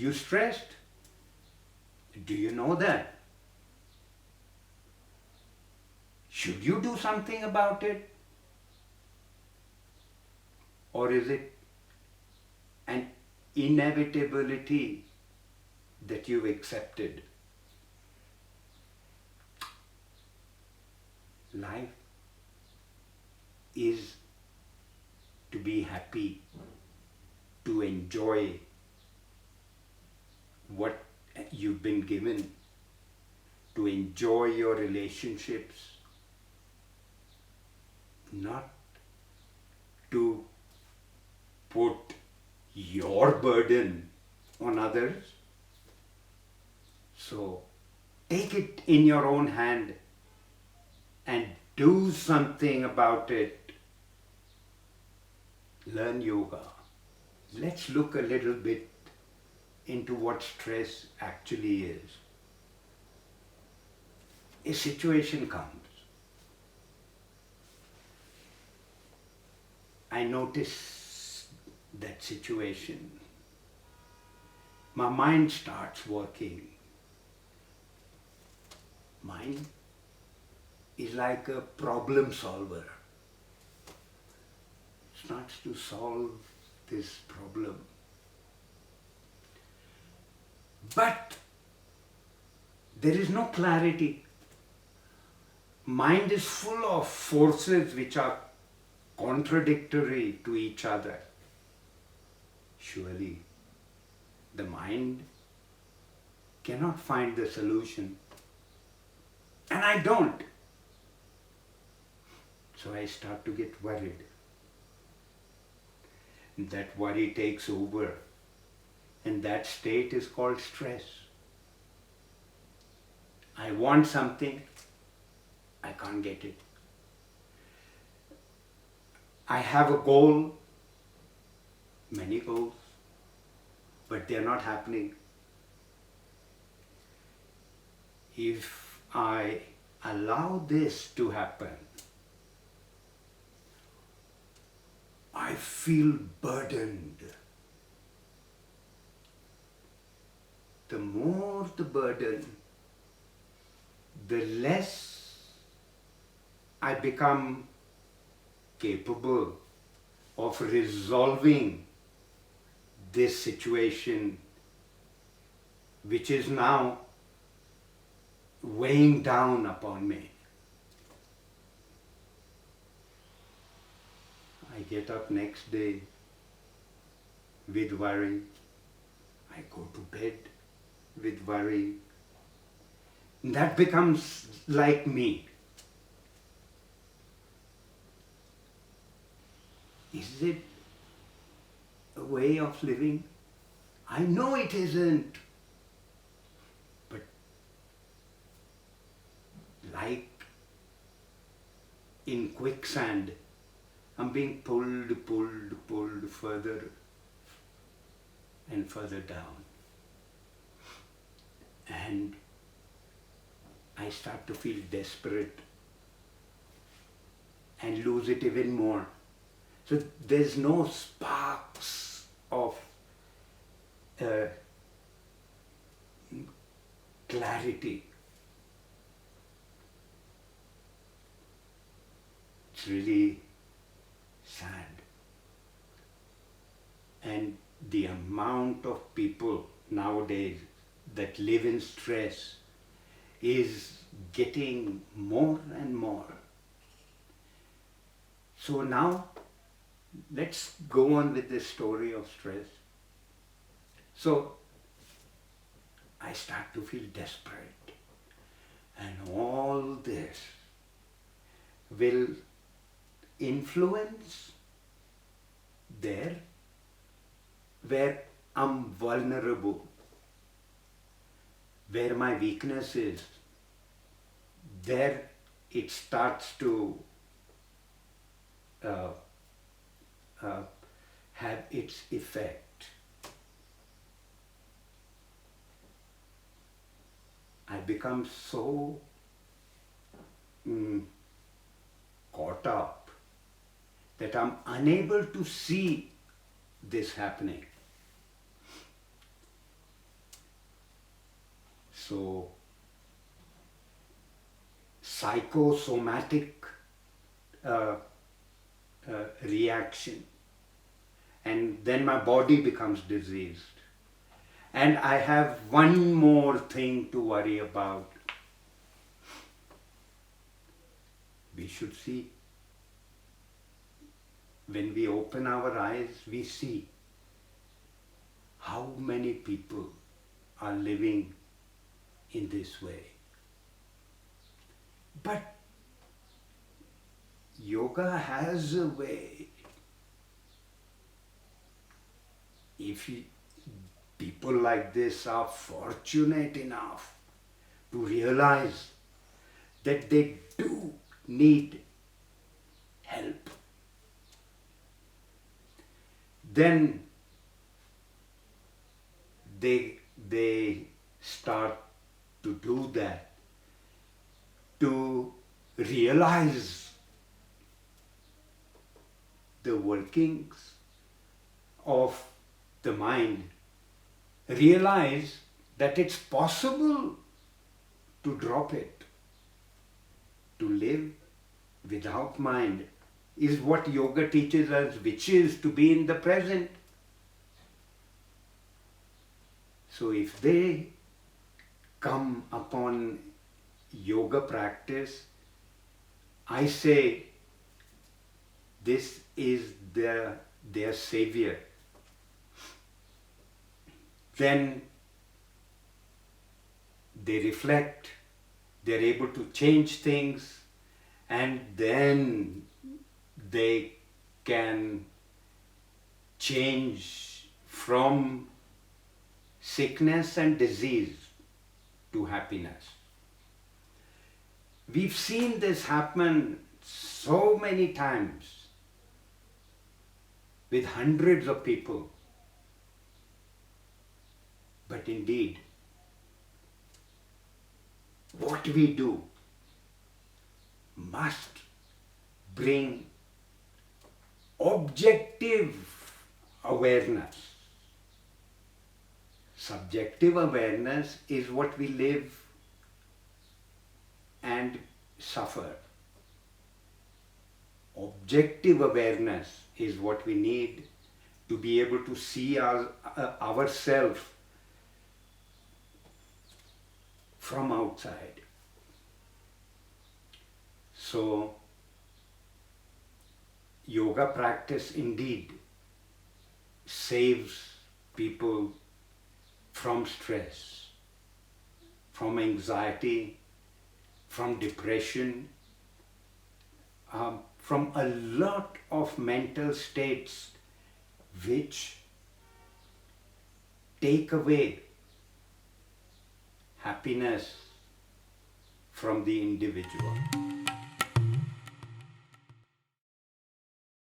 you stressed? Do you know that? Should you do something about it? Or is it an inevitability that you've accepted? Life is to be happy, to enjoy what you've been given, to enjoy your relationships, not to put your burden on others. So take it in your own hand and do something about it. Learn yoga. Let's look a little bit into what stress actually is. A situation comes. I notice that situation. My mind starts working. Mind is like a problem solver. It starts to solve this problem. But there is no clarity. Mind is full of forces which are contradictory to each other. Surely the mind cannot find the solution. And I don't. So I start to get worried. That worry takes over. And that state is called stress. I want something, I can't get it. I have a goal, many goals, but they're not happening. If I allow this to happen, I feel burdened. The more the burden, the less I become capable of resolving this situation, which is now weighing down upon me. I get up next day with worry. I go to bed with worry. That becomes like me. Is it a way of living? I know it isn't. But like in quicksand, I'm being pulled further and further down. And I start to feel desperate and lose it even more. So there's no sparks of clarity. It's really sad. And the amount of people nowadays that live in stress is getting more and more. So now, let's go on with this story of stress. So, I start to feel desperate. And all this will influence there where I'm vulnerable, where my weakness is. There it starts to have its effect. I become so caught up that I'm unable to see this happening. So, psychosomatic reaction, and then my body becomes diseased. And I have one more thing to worry about. We should see. When we open our eyes, we see how many people are living in this way. But yoga has a way. If people like this are fortunate enough to realize that they do need help, then they start to do that, to realize the workings of the mind, realize that it's possible to drop it, to live without mind is what yoga teaches us, which is to be in the present. So if they come upon yoga practice, I say this is their savior. Then they reflect, they're able to change things, and then they can change from sickness and disease to happiness. We've seen this happen so many times with hundreds of people. But indeed, what we do must bring objective awareness. Subjective awareness is what we live and suffer. Objective awareness is what we need to be able to see ourselves from outside. So, yoga practice indeed saves people from stress, from anxiety, from depression, from a lot of mental states which take away happiness from the individual.